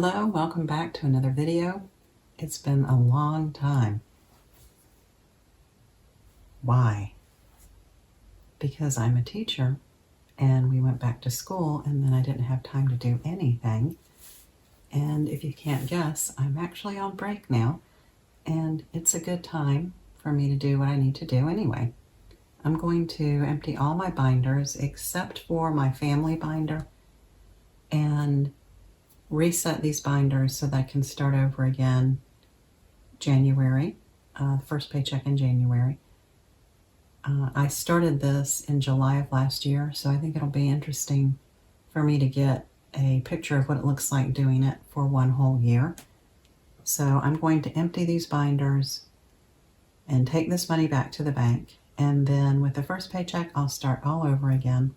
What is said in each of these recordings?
Hello, welcome back to another video. It's been a long time. Why? Because I'm a teacher and we went back to school and then I didn't have time to do anything. And if you can't guess, I'm actually on break now and it's a good time for me to do what I need to do anyway. I'm going to empty all my binders except for my family binder and reset these binders so that I can start over again January, the first paycheck in January. I started this in July of last year, so I think it'll be interesting for me to get a picture of what it looks like doing it for one whole year. So I'm going to empty these binders and take this money back to the bank, and then with the first paycheck I'll start all over again.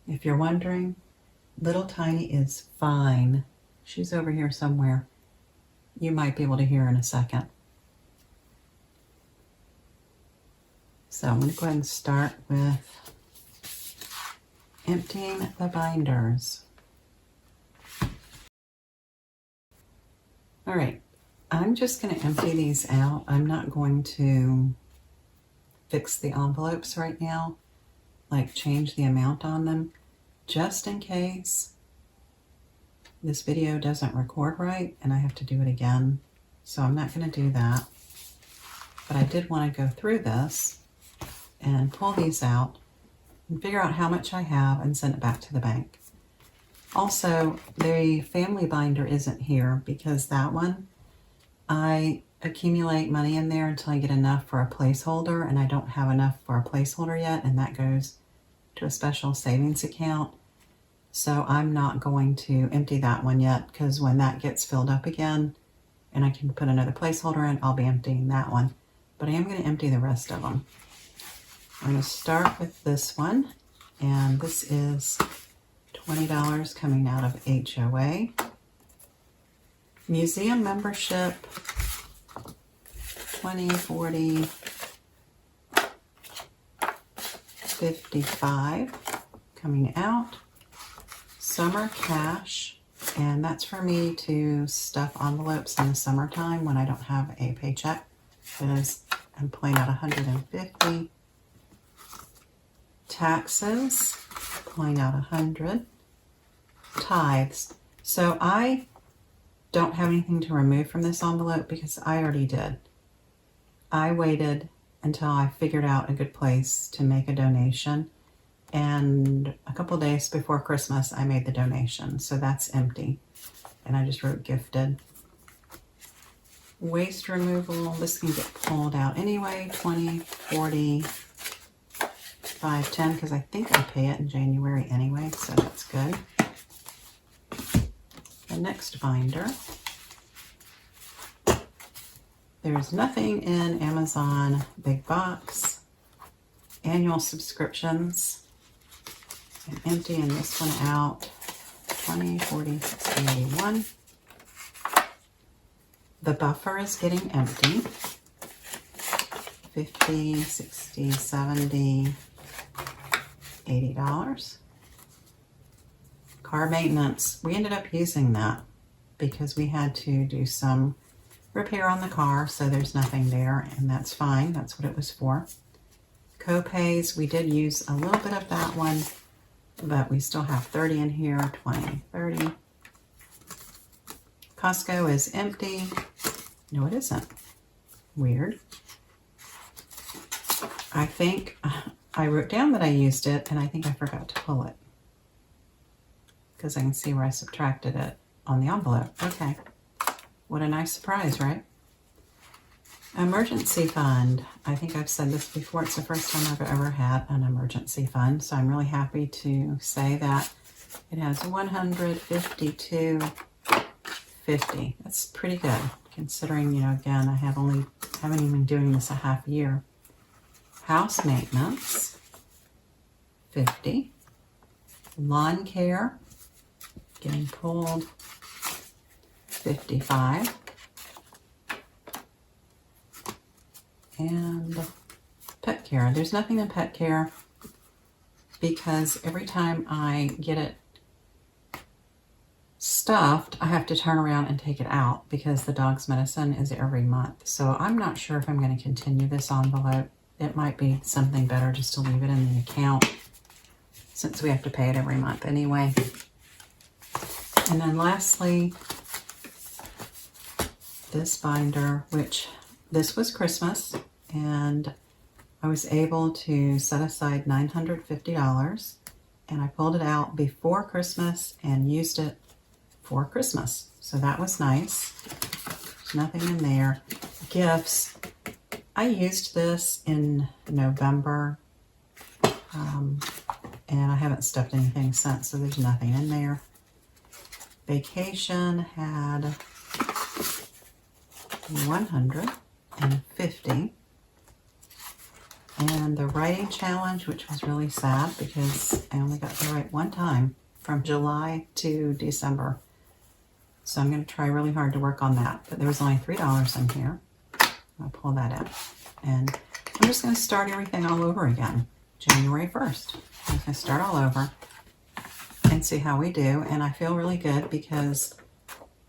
If you're wondering, Little Tiny is fine. She's over here somewhere. You might be able to hear her in a second. So I'm going to go ahead and start with emptying the binders. All right, I'm just going to empty these out. I'm not going to fix the envelopes right now, like change the amount on them, just in case this video doesn't record right and I have to do it again. So I'm not going to do that. But I did want to go through this and pull these out and figure out how much I have and send it back to the bank. Also, the family binder isn't here because that one, I accumulate money in there until I get enough for a placeholder, and I don't have enough for a placeholder yet, and that goes to a special savings account. So I'm not going to empty that one yet, because when that gets filled up again and I can put another placeholder in, I'll be emptying that one. But I am going to empty the rest of them. I'm going to start with this one, and this is $20 coming out of HOA. Museum membership, 20, 40, 55 coming out. Summer cash, and that's for me to stuff envelopes in the summertime when I don't have a paycheck, because I'm pulling out 150. Taxes, pulling out 100. Tithes. So I don't have anything to remove from this envelope because I already did. I waited until I figured out a good place to make a donation, and a couple days before Christmas I made the donation, so that's empty, and I just wrote gifted. Waste removal, this can get pulled out anyway, 20, 40, 5, 10, because I think I pay it in January anyway, so that's good. The next binder, there's nothing in Amazon Big Box. Annual subscriptions, I'm emptying this one out, 20, 40, 60, 81. The buffer is getting empty, 50, 60, 70, $80. Car maintenance, we ended up using that because we had to do some repair on the car, so there's nothing there, and that's fine. That's what it was for. Co-pays, we did use a little bit of that one, but we still have 30 in here, 20, 30. Costco is empty. No, it isn't. Weird. I think I wrote down that I used it, and I think I forgot to pull it because I can see where I subtracted it on the envelope. Okay. What a nice surprise, right? Emergency fund. I think I've said this before. It's the first time I've ever had an emergency fund, so I'm really happy to say that it has $152.50. That's pretty good, considering, you know, again, I haven't even been doing this a half year. House maintenance, 50. Lawn care, getting pulled, 55. And pet care. There's nothing in pet care because every time I get it stuffed, I have to turn around and take it out because the dog's medicine is every month. So I'm not sure if I'm going to continue this envelope. It might be something better just to leave it in the account since we have to pay it every month anyway. And then lastly, this binder, which this was Christmas, and I was able to set aside $950, and I pulled it out before Christmas and used it for Christmas. So that was nice. There's nothing in there. Gifts. I used this in November, and I haven't stuffed anything since, so there's nothing in there. Vacation had 150. And the writing challenge, which was really sad because I only got to write one time from July to December. So I'm going to try really hard to work on that. But there was only $3 in here. I'll pull that out. And I'm just going to start everything all over again. January 1st. I'm going to start all over and see how we do. And I feel really good because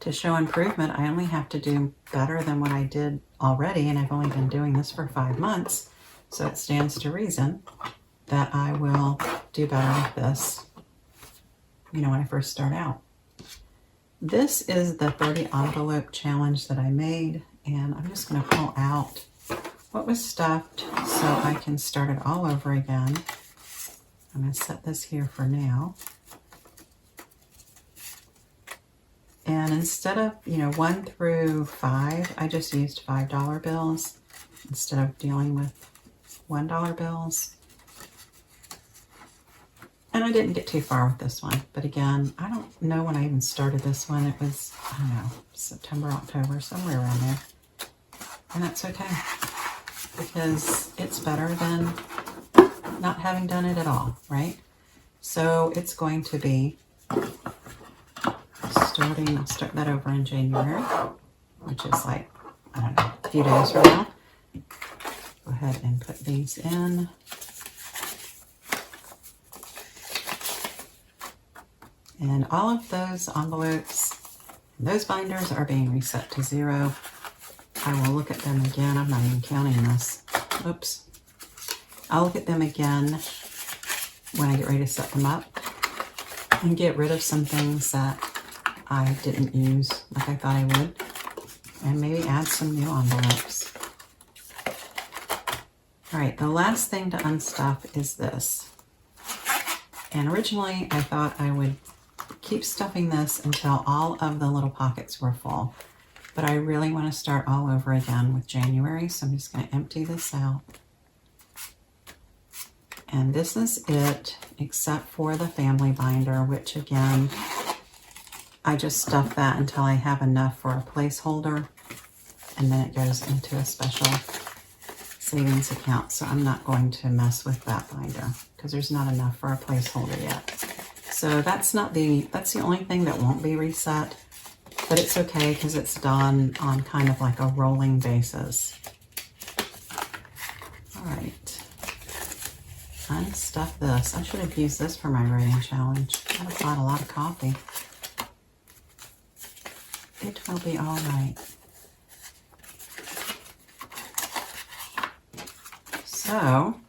to show improvement, I only have to do better than what I did already. And I've only been doing this for 5 months. So it stands to reason that I will do better with this, when I first start out. This is the 30 envelope challenge that I made, and I'm just going to pull out what was stuffed so I can start it all over again. I'm going to set this here for now. And instead of, 1 through 5, I just used $5 bills instead of dealing with $1 bills. And I didn't get too far with this one. But again, I don't know when I even started this one. It was, I don't know, September, October, somewhere around there. And that's okay. Because it's better than not having done it at all, right? So it's going to be I'll start that over in January, which is like, I don't know, a few days from now. Go ahead and put these in. And all of those envelopes, those binders are being reset to 0. I will look at them again. I'm not even counting this. Oops. I'll look at them again when I get ready to set them up and get rid of some things that I didn't use like I thought I would, and maybe add some new envelopes. All right, the last thing to unstuff is this. And originally I thought I would keep stuffing this until all of the little pockets were full. But I really want to start all over again with January, so I'm just going to empty this out. And this is it, except for the family binder, which again, I just stuff that until I have enough for a placeholder, and then it goes into a special savings account. So I'm not going to mess with that binder because there's not enough for a placeholder yet. So that's the only thing that won't be reset, but it's okay because it's done on kind of like a rolling basis. All right, unstuff this. I should have used this for my writing challenge. I would have bought a lot of coffee. It will be all right. So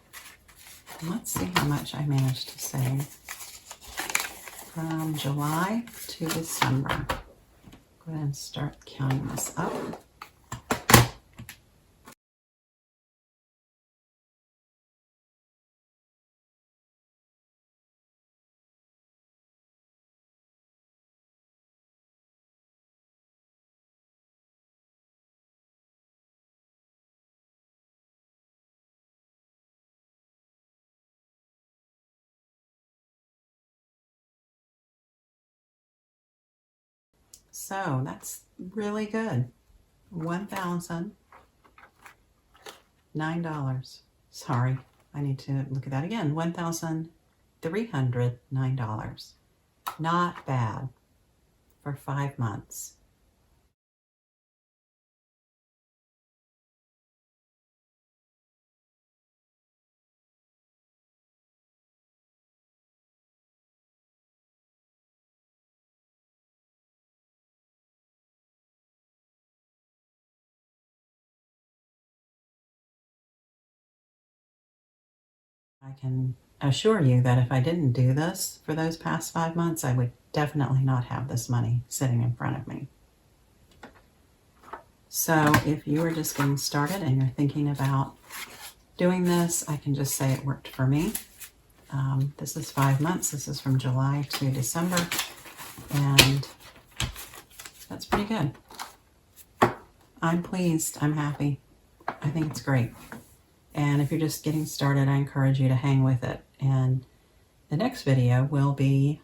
let's see how much I managed to save from July to December. Go ahead and start counting this up. So that's really good. $1,009. Sorry, I need to look at that again. $1,309. Not bad for 5 months. I can assure you that if I didn't do this for those past 5 months, I would definitely not have this money sitting in front of me. So if you are just getting started and you're thinking about doing this, I can just say it worked for me. This is 5 months. This is from July to December, and that's pretty good. I'm pleased. I'm happy. I think it's great. And if you're just getting started, I encourage you to hang with it. And the next video will be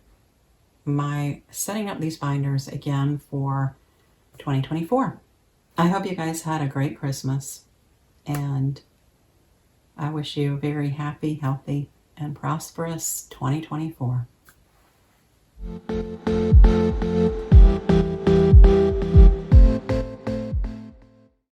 my setting up these binders again for 2024. I hope you guys had a great Christmas, and I wish you a very happy, healthy, and prosperous 2024.